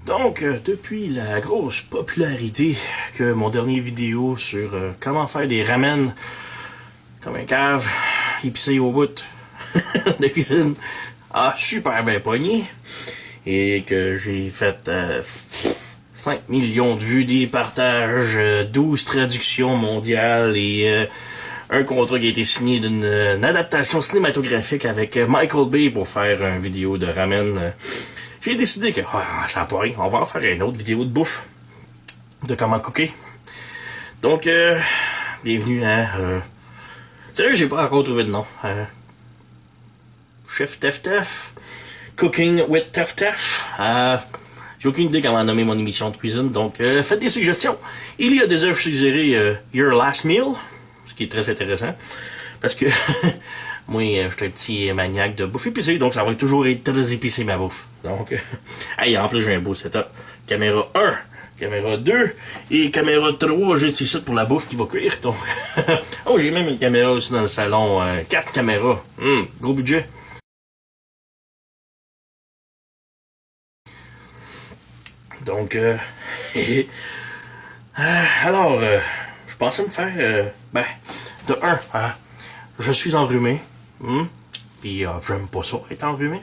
Donc, depuis la grosse popularité que mon dernier vidéo sur comment faire des ramen comme un cave, épicé au bout de cuisine, a super bien pogné, et que j'ai fait 5 millions de vues, des partages, 12 traductions mondiales et un contrat qui a été signé d'une adaptation cinématographique avec Michael Bay pour faire une vidéo de ramen. J'ai décidé que ça n'a pas rien, on va en faire une autre vidéo de bouffe, de comment cooker. Donc, bienvenue à... sérieux, j'ai pas encore trouvé de nom. Chef Tef Tef, Cooking with Tef Tef. J'ai aucune idée comment nommer mon émission de cuisine, donc faites des suggestions. Il y a déjà suggéré Your Last Meal, ce qui est très intéressant, parce que moi, je suis un petit maniaque de bouffe épicée, donc ça va toujours être très épicé ma bouffe. Donc, hey, en plus j'ai un beau setup. Caméra 1, caméra 2 et caméra 3 juste ici pour la bouffe qui va cuire. Donc, oh, j'ai même une caméra aussi dans le salon. 4 caméras. Gros budget. Donc, alors, je pensais me faire, de 1, je suis enrhumé, puis j'aime pas ça, être enrhumé.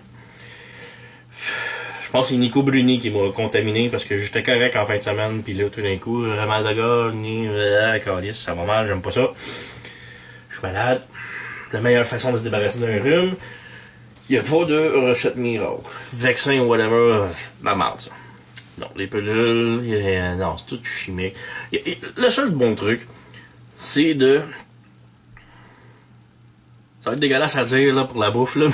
Je pense que c'est Nico Bruni qui m'a contaminé, parce que j'étais correct en fin de semaine, puis là, tout d'un coup, mal de gorge, calice, ça va mal, j'aime pas ça. Je suis malade. La meilleure façon de se débarrasser d'un rhume, il n'y a pas de recette miracle. Vaccin ou whatever, la merde, ça. Non, les pilules, non, c'est tout chimique. Le seul bon truc, c'est de... Ça va être dégueulasse à dire, là, pour la bouffe, là,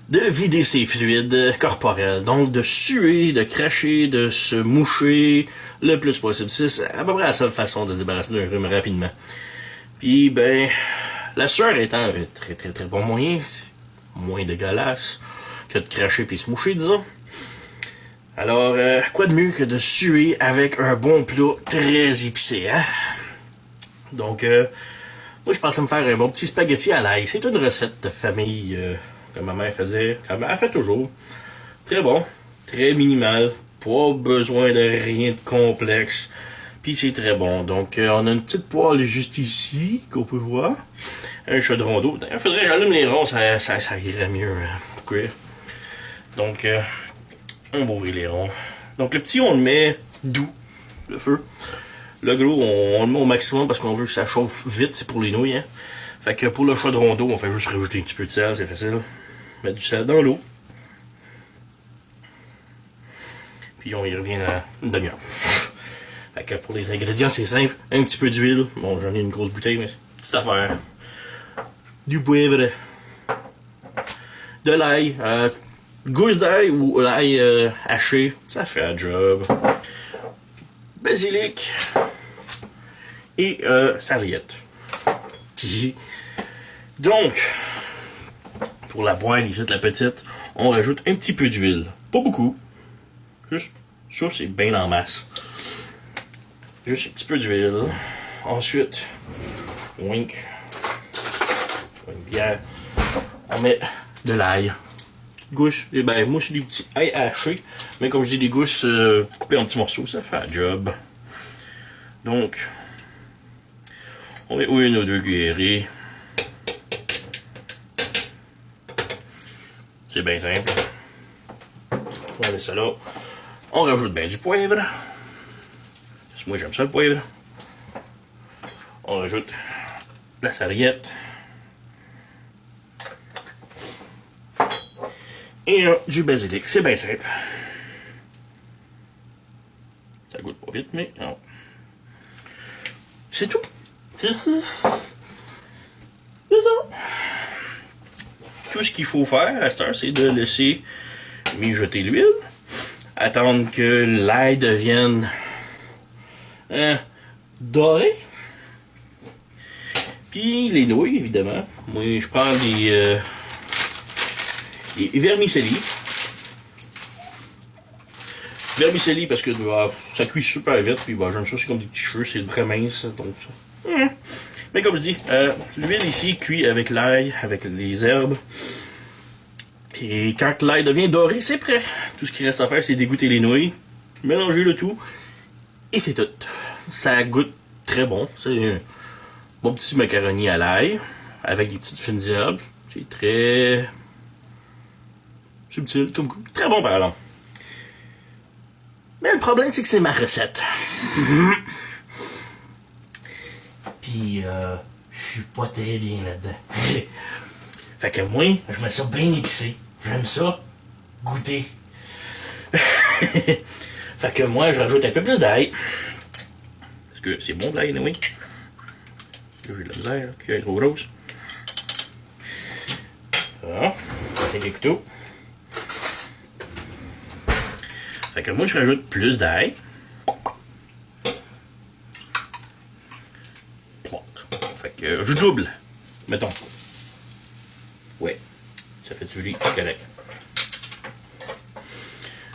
de vider ses fluides corporels. Donc, de suer, de cracher, de se moucher le plus possible. C'est à peu près la seule façon de se débarrasser d'un rhume rapidement. Puis, ben, la sueur étant un très, très, très bon moyen, c'est moins dégueulasse que de cracher puis se moucher, disons. Alors, quoi de mieux que de suer avec un bon plat très épicé, hein? Donc, moi, je pensais me faire un bon petit spaghetti à l'ail. C'est une recette de famille que ma mère faisait, comme elle fait toujours. Très bon, très minimal, pas besoin de rien de complexe. Puis c'est très bon. Donc, on a une petite poêle juste ici, qu'on peut voir. Un chaudron d'eau. D'ailleurs, faudrait que j'allume les ronds, ça irait mieux pour cuire. Donc, on va ouvrir les ronds. Donc le petit, on le met doux, le feu. Le gros, on le met au maximum parce qu'on veut que ça chauffe vite, c'est pour les nouilles. Hein? Fait que pour le chaudron d'eau, on fait juste rajouter un petit peu de sel, c'est facile. Mettre du sel dans l'eau. Puis on y revient à une demi-heure. Fait que pour les ingrédients, c'est simple. Un petit peu d'huile. Bon, j'en ai une grosse bouteille, mais petite affaire. Du poivre. De l'ail. Gousse d'ail ou l'ail haché, ça fait un job. Basilic et serviette. Donc, pour la poêle ici, la petite, on rajoute un petit peu d'huile. Pas beaucoup. Juste, ça c'est bien en masse. Juste un petit peu d'huile. Ensuite, wink. Une bière. On met de l'ail. Gousses, et ben moi c'est des petits ail hachés, mais comme je dis des gousses coupées en petits morceaux, ça fait un job. Donc, on met une ou deux cuillerées. C'est bien simple. On met ça là. On rajoute bien du poivre. Parce que moi j'aime ça le poivre. On rajoute la sarriette. Et du basilic, c'est bien simple. Ça goûte pas vite, mais non. C'est tout. C'est ça. Tout ce qu'il faut faire à cette heure, c'est de laisser mijoter l'huile, attendre que l'ail devienne doré. Puis les nouilles, évidemment. Moi, je prends des vermicelli. Vermicelli parce que ça cuit super vite, puis j'aime ça, c'est comme des petits cheveux, c'est très mince, donc ça. Mais comme je dis, l'huile ici cuit avec l'ail, avec les herbes. Et quand l'ail devient doré, c'est prêt. Tout ce qu'il reste à faire, c'est d'égoutter les nouilles, mélanger le tout, et c'est tout. Ça goûte très bon. C'est un bon petit macaroni à l'ail, avec des petites fines herbes. C'est très subtil comme goût. Très bon par exemple. Mais le problème, c'est que c'est ma recette. Puis, je suis pas très bien là-dedans. Fait que moi, je mets ça bien épicé. J'aime ça goûter. Fait que moi, je rajoute un peu plus d'ail. Parce que c'est bon de l'ail, oui. J'ai de la misère, qui est trop grosse. Voilà. C'est des couteaux. Fait que moi, je rajoute plus d'ail. Fait que je double. Mettons. Ouais. Ça fait du riz, c'est correct.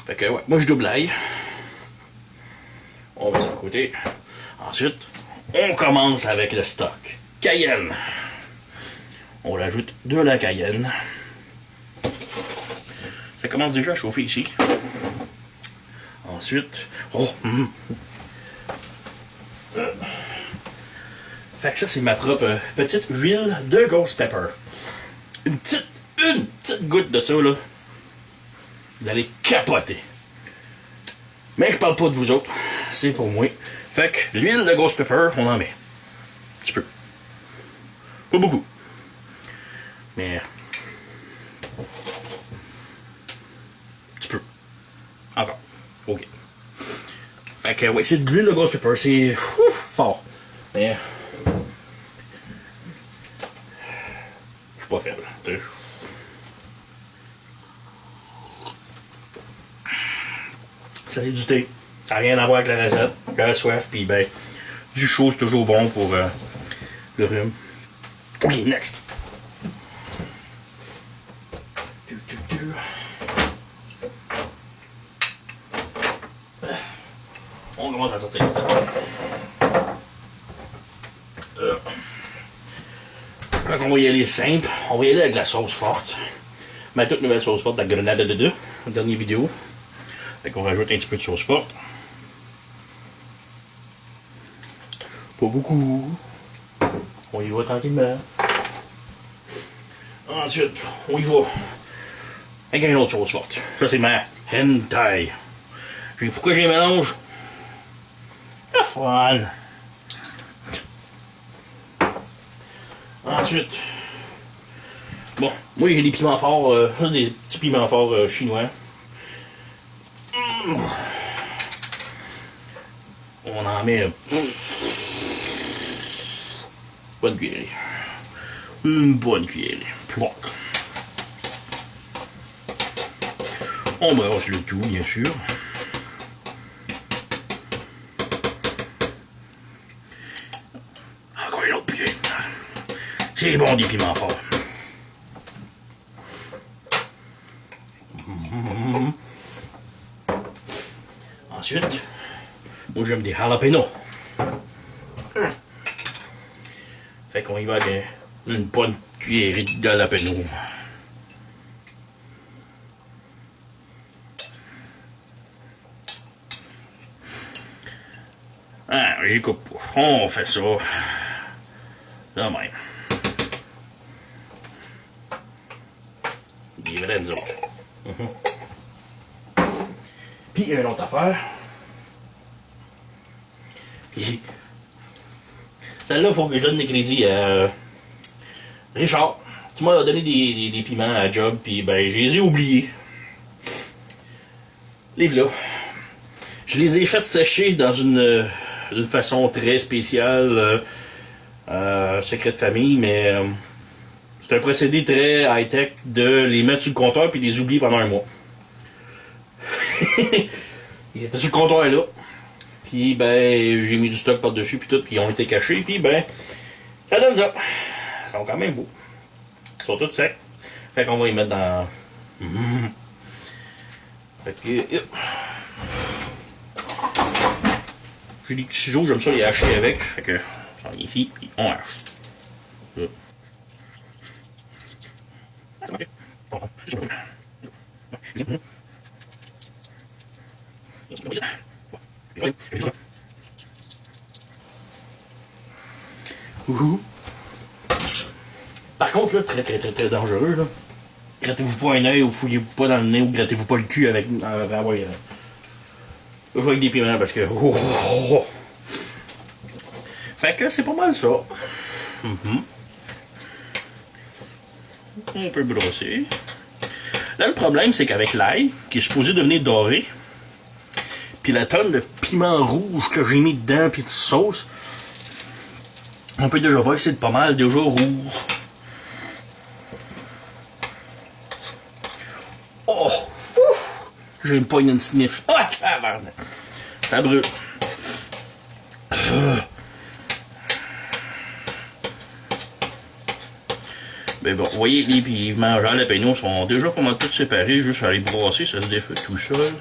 Fait que ouais, moi je double l'ail. On va de côté. Ensuite, on commence avec le stock. Cayenne. On rajoute de la cayenne. Ça commence déjà à chauffer ici. Ensuite, fait que ça, c'est ma propre petite huile de ghost pepper. Une petite goutte de ça, là. Vous allez capoter. Mais je parle pas de vous autres. C'est pour moi. Fait que l'huile de ghost pepper, on en met. Un petit peu. Pas beaucoup. Mais... un petit peu. Encore. OK. Fait que, ouais, c'est de l'huile de ghost pepper. C'est... fort. Mais... je suis pas faible. Ça c'est du thé. Ça n'a rien à voir avec la recette. J'ai la soif, puis ben, du chaud, c'est toujours bon pour le rhume. OK, next. On commence à sortir ça. Donc on va y aller simple. On va y aller avec la sauce forte. Ma toute nouvelle sauce forte, la grenade de deux, la dernière vidéo. Fait qu'on rajoute un petit peu de sauce forte. Pas beaucoup. On y va tranquillement. Ensuite, on y va avec une autre sauce forte. Ça, c'est ma hentai. Pourquoi j'ai mélange? Le fun. Ensuite, bon, moi j'ai des piments forts, des petits piments forts chinois. On en met bonne cuillerée. Une bonne cuillerée. Ploc. On brosse le tout, bien sûr. Encore une autre cuillerée. C'est bon des piments forts. Ensuite, moi j'aime des jalapenos. Fait qu'on y va avec une bonne cuillerée de jalapenos. Ah, j'y coupe pas. On fait ça. De même. Des vrais nous autres. Puis une autre affaire. Puis celle-là, il faut que je donne des crédits à Richard. Tu m'as donné des piments à job, puis ben je les ai oubliés. Les voilà. Je les ai fait sécher dans d'une façon très spéciale, secret de famille, mais c'est un procédé très high-tech de les mettre sur le comptoir puis de les oublier pendant un mois. Ils étaient sur le comptoir là. Puis ben j'ai mis du stock par-dessus puis tout, puis ils ont été cachés, puis ben ça donne ça. Ils sont quand même beaux. Ils sont tous secs. Fait qu'on va les mettre dans. Fait que. J'ai des petits ciseaux, j'aime ça les hacher avec. Fait que j'en ai ici, puis on hache. Ça. Ouhou. Par contre, là, très dangereux, là. Grattez-vous pas un œil ou fouillez-vous pas dans le nez ou grattez-vous pas le cul avec. Ouais, je joue avec des piments parce que. Fait que c'est pas mal ça. On peut brosser. Là, le problème, c'est qu'avec l'ail, qui est supposé devenir doré, puis la tonne de piment rouge que j'ai mis dedans, puis de sauce, on peut déjà voir que c'est pas mal déjà rouge. Oh! J'ai une poignée de sniff. Oh, tabarnak! Ça brûle. Mais bon, vous voyez, les piments jalapenos sont déjà pas mal tous séparés, juste à les brasser, ça se défait tout seul.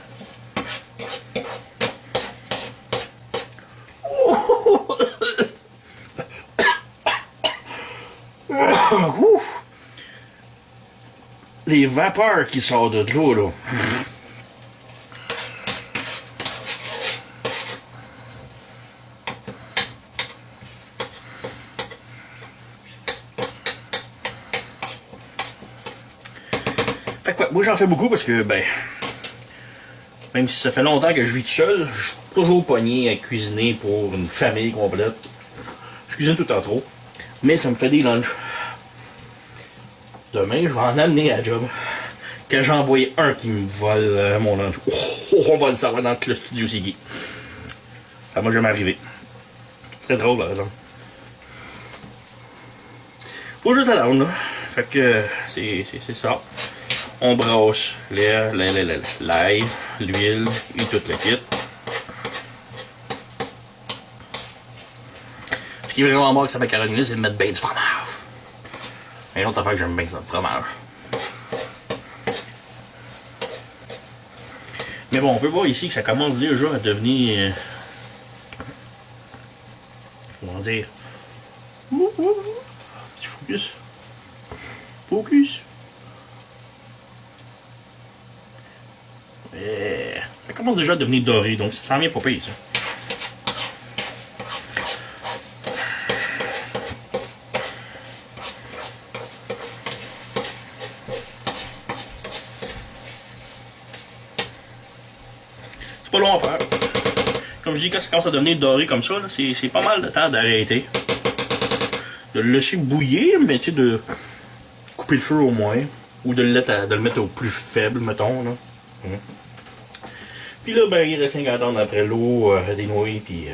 Les vapeurs qui sortent de l'eau, là. Fait que ouais, moi j'en fais beaucoup parce que, ben, même si ça fait longtemps que je vis tout seul, je suis toujours pogné à cuisiner pour une famille complète. Je cuisine tout le temps trop, mais ça me fait des lunchs. Demain, je vais en amener à job. Quand j'ai envoyé un qui me vole mon lunch, on va le savoir dans le studio Siggy. Ça m'a jamais arrivé. C'est drôle, par exemple. Faut juste attendre, là. Fait que c'est ça. On brosse l'ail, l'huile et tout le kit. Ce qui est vraiment bon avec sa macaroni, c'est de mettre bien du fromage. Et l'autre affaire que j'aime bien, c'est le fromage. Mais bon, on peut voir ici que ça commence déjà à devenir... comment dire? Petit focus. Focus. Ça commence déjà à devenir doré, donc ça sent bien pas pire, ça. C'est pas long à faire. Comme je dis, quand ça commence à devenir doré comme ça, c'est pas mal de temps d'arrêter. De le laisser bouillir, mais tu sais, de couper le feu au moins. Ou de le mettre au plus faible, mettons. Là. Puis là, ben, il reste qu'à attendre après l'eau, des nouilles, puis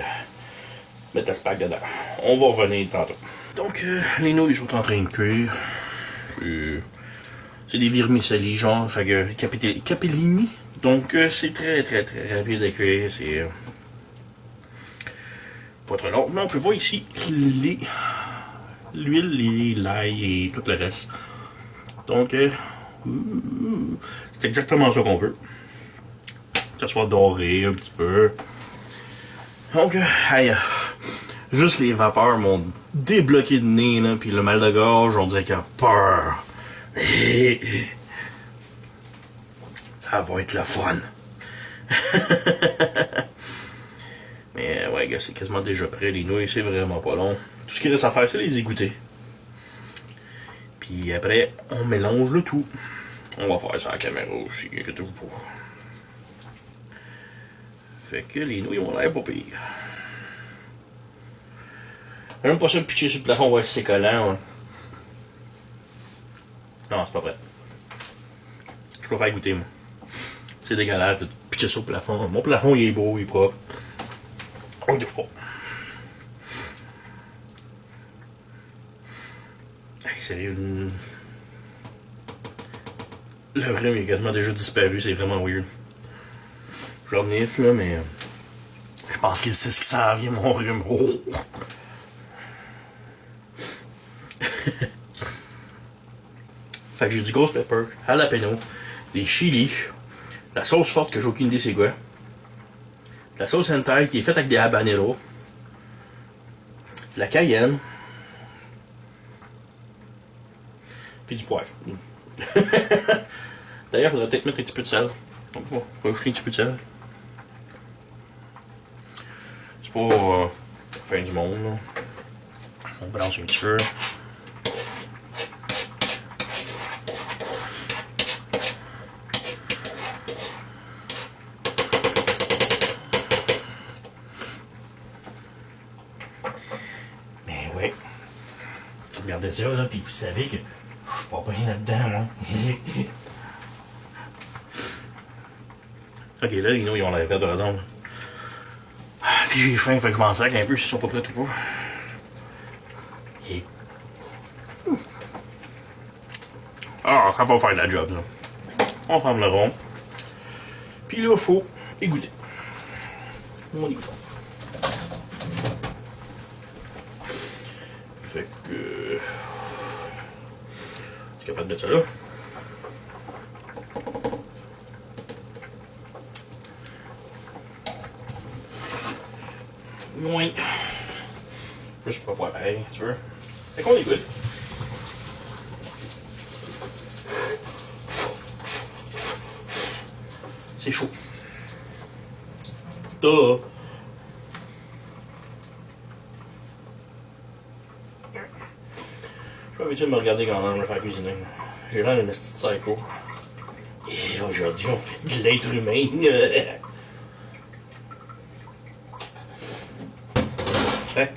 mettre la spag dedans. On va revenir tantôt. Donc, les nouilles sont en train de cuire. C'est des vermicelli, genre, fait que capellini. Donc, c'est très rapide à cuire. C'est pas trop long. Mais on peut voir ici l'huile, l'ail et tout le reste. Donc, c'est exactement ça qu'on veut. Que ça soit doré un petit peu. Donc, juste les vapeurs m'ont débloqué le nez, là, puis le mal de gorge, on dirait qu'il a peur. Ça va être le fun. Mais ouais, gars, c'est quasiment déjà prêt. Les nouilles, c'est vraiment pas long. Tout ce qu'il reste à faire, c'est les égoutter. Puis après, on mélange le tout. On va faire ça à la caméra aussi, inquiétez-vous pas. Fait que les nouilles ont l'air pas pire. J'aime pas ça de pitcher sur le plafond, voir si c'est collant. Ouais. Non, c'est pas prêt. Je peux faire goûter, moi. C'est dégueulasse de pitcher sur le plafond. Mon plafond, il est beau, il est propre. On ne pas. Hey, sérieux, le rhume est quasiment déjà disparu, c'est vraiment weird. Je renifle là, mais je pense qu'il sait ce qui s'en vient, mon rhume. Oh. Fait que j'ai du ghost pepper, jalapeno, des chili, la sauce forte que j'ai aucune idée c'est quoi, la sauce hentai qui est faite avec des habaneros, de la cayenne, puis du poivre. D'ailleurs, il faudrait peut-être mettre un petit peu de sel. Donc, on va ajouter un petit peu de sel. C'est pas fin du monde, là. On balance un petit peu. Mais oui. Regardez ça, là, puis vous savez que je suis pas bien là-dedans, moi. Ok, là, les nous, ils ont l'air de raison. Puis j'ai faim, fait que je m'en sac un peu s'ils sont pas prêts ou pas. Et... Ah, ça va faire la job, là. On ferme le rond. Puis là, il faut égoutter. On égoutte. Fait que... Tu es capable de mettre ça là? Oui. Je peux pas pareil, tu veux. Fait qu'on égoutte. C'est chaud. Duh. Je suis pas habitué de me regarder quand on me faire cuisiner. J'ai l'air d'une petite psycho. Et aujourd'hui, on fait de l'être humain. Fait.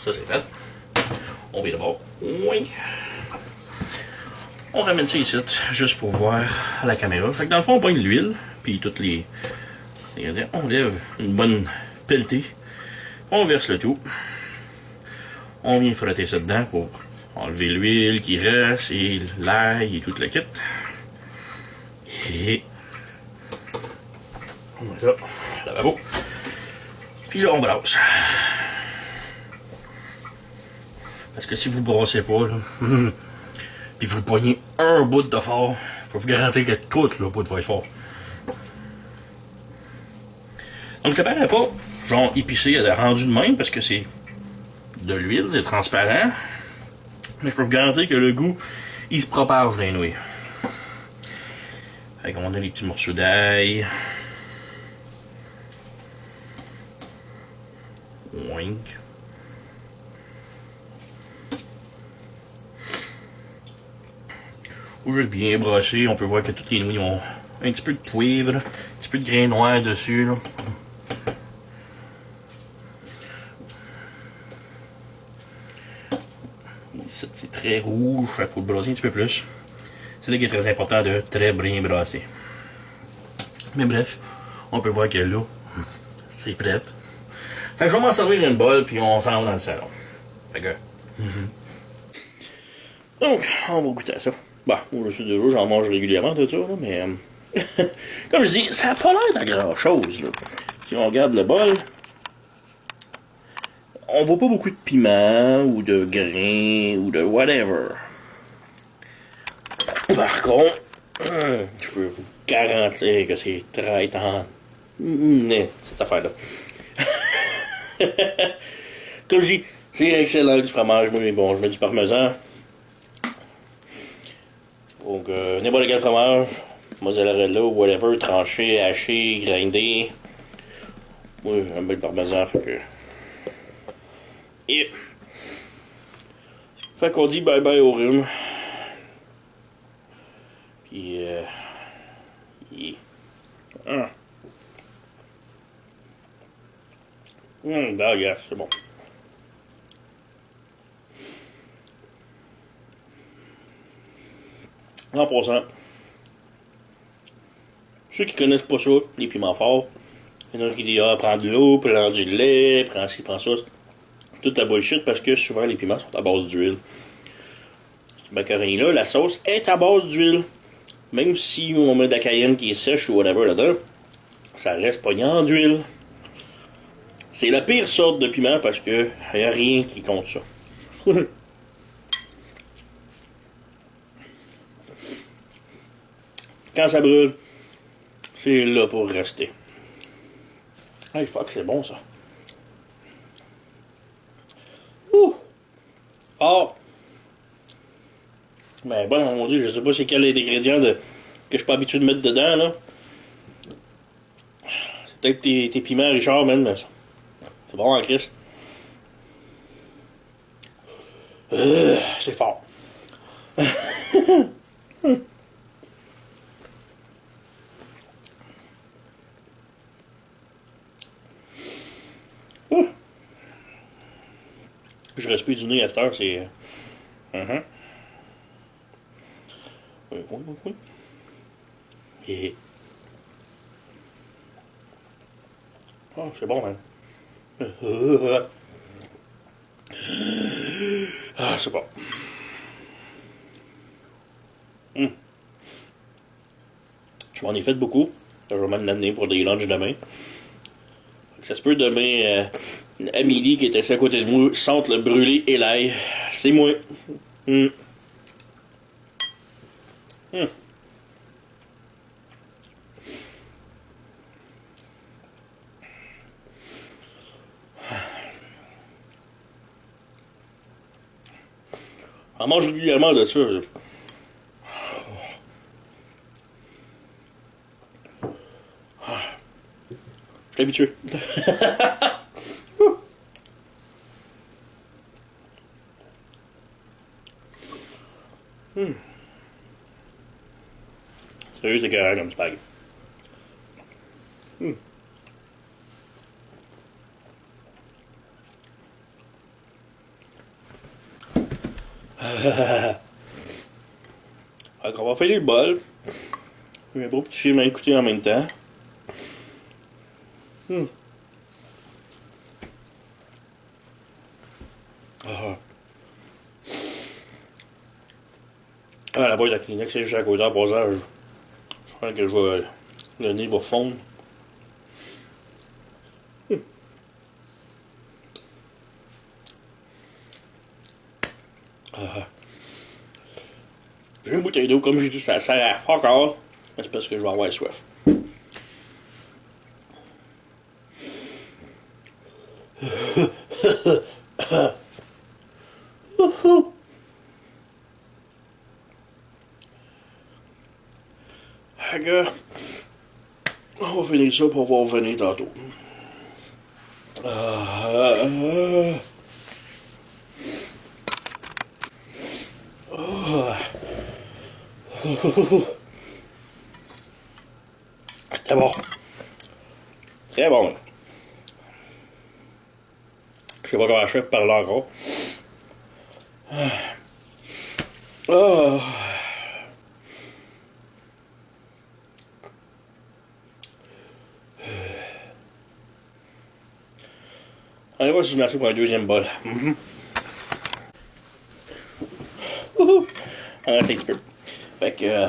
Ça, c'est fait. On vire de bord. Oui. On ramène ça ici, juste pour voir à la caméra. Fait que dans le fond, on pogne l'huile, puis toutes les ingrédients. On lève une bonne pelletée. On verse le tout. On vient frotter ça dedans pour enlever l'huile qui reste, et l'ail et tout le kit. Et on met ça, lavabo. Puis là, on brasse. Parce que si vous ne brassez pas, là, puis vous poignez un bout de fort, je peux vous garantir que tout le bout va être fort. Donc ça paraît pas, genre épicé, rendu de même, parce que c'est de l'huile, c'est transparent. Mais je peux vous garantir que le goût, il se propage dans les nouilles. Fait qu'on a les petits morceaux d'ail. Wink. Ou juste bien brossé, on peut voir que toutes les nouilles ont un petit peu de poivre, un petit peu de grain noir dessus, là. Ici, c'est très rouge, il faut le brasser un petit peu plus. C'est là qu'il est très important de très bien brasser. Mais bref, on peut voir que là, c'est prêt. Fait que je vais m'en servir une bol, puis on s'en va dans le salon. Fait que... Donc, on va goûter à ça. Bah, moi, je suis déjà, j'en mange régulièrement de ça, là, mais... comme je dis, ça n'a pas l'air de grand-chose, là. Si on regarde le bol, on voit pas beaucoup de piment, ou de grains, ou de whatever. Par contre, je peux vous garantir que c'est très tendre. Cette affaire-là. Comme je dis, c'est excellent du fromage. Moi, bon, je mets du parmesan. Donc, n'importe quel fromage, mozzarella ou whatever, tranché, haché, grindé. Moi, j'aime bien le parmesan, fait que... Et... Fait qu'on dit bye bye au rhume. Puis, yes, c'est bon. En passant, ceux qui connaissent pas ça, les piments forts, il y en a qui disent prends de l'eau, prends du lait, prends ci, prends ça. Toute la bullshit parce que souvent les piments sont à base d'huile. Ce macaroni-là, la sauce est à base d'huile. Même si on met de la cayenne qui est sèche ou whatever là-dedans, ça reste pognant d'huile. C'est la pire sorte de piment parce que y a rien qui compte ça. Quand ça brûle, c'est là pour rester. Hey fuck, c'est bon ça. Ouh! Oh! Ben bon, mon dieu, je sais pas c'est quel est l'ingrédient de que je suis pas habitué de mettre dedans, là. C'est peut-être tes piments, Richard, man, mais c'est bon en Christ. C'est fort. Je respire du nez à cette heure, c'est... Oui. Et... Oh, c'est bon, man. Ah, c'est bon. Je m'en ai fait beaucoup. Je vais même l'amener pour des lunchs demain. Ça se peut demain, Amélie qui est assise à côté de moi sente le brûlé et l'ail. C'est moi. On mange régulièrement de ça. Je suis habitué. Sérieux, c'est carré comme spag. Alors, on va faire les bols. Un beau petit film à écouter en même temps. Ah, la boîte de Kleenex, c'est juste à côté en passant. Je crois que le nez va fondre. J'ai une bouteille d'eau, comme j'ai dit, ça sert à encore. Mais c'est parce que je vais avoir soif. Gars, on va finir ça pour pouvoir revenir tantôt. C'est bon. Très bon. Je sais pas comment je fais pour parler encore. Allez voir si je m'assieds pour un deuxième bol. Un petit peu. Fait que...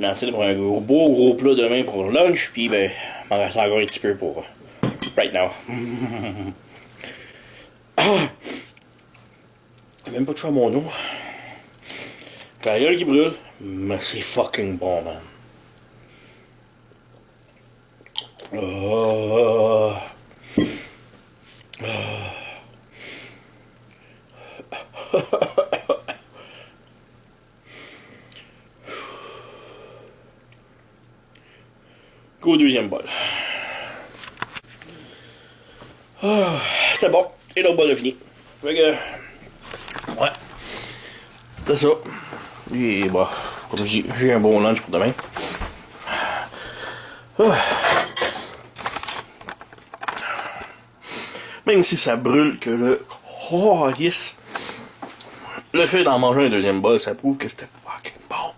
lancé pour un gros plat demain pour le lunch, puis ben, m'en reste encore un petit peu pour right now. Même pas de choix à mon eau. T'as la gueule qui brûle, mais c'est fucking bon, man. Go deuxième bol. C'est bon. Et l'autre bol est fini. Fait que... ouais. C'est ça. Et bah, comme je dis, j'ai un bon lunch pour demain. Même si ça brûle que le... oh yes. Le fait d'en manger un deuxième bol, ça prouve que c'était fucking bon.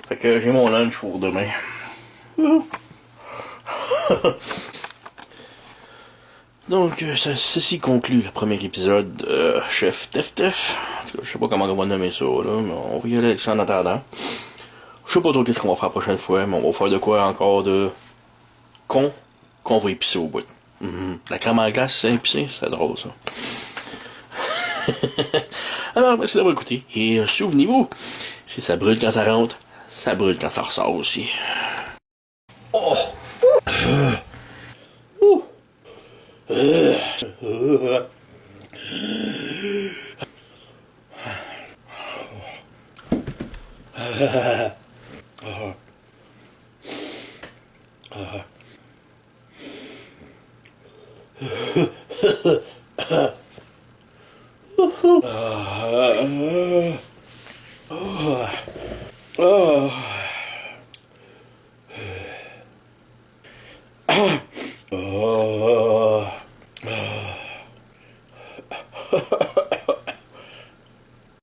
Fait que j'ai mon lunch pour demain. Donc, ceci conclut le premier épisode de Chef Tef Tef. En tout cas, je sais pas comment on va nommer ça, là, mais on va y aller avec ça en attendant. Je sais pas trop qu'est-ce qu'on va faire la prochaine fois, mais on va faire de quoi encore de qu'on va épicer au bout. La crème à glace, c'est épicé, c'est drôle, ça. Alors, merci d'avoir écouté. Et souvenez-vous, si ça brûle quand ça rentre, ça brûle quand ça ressort aussi. Oh! Oh.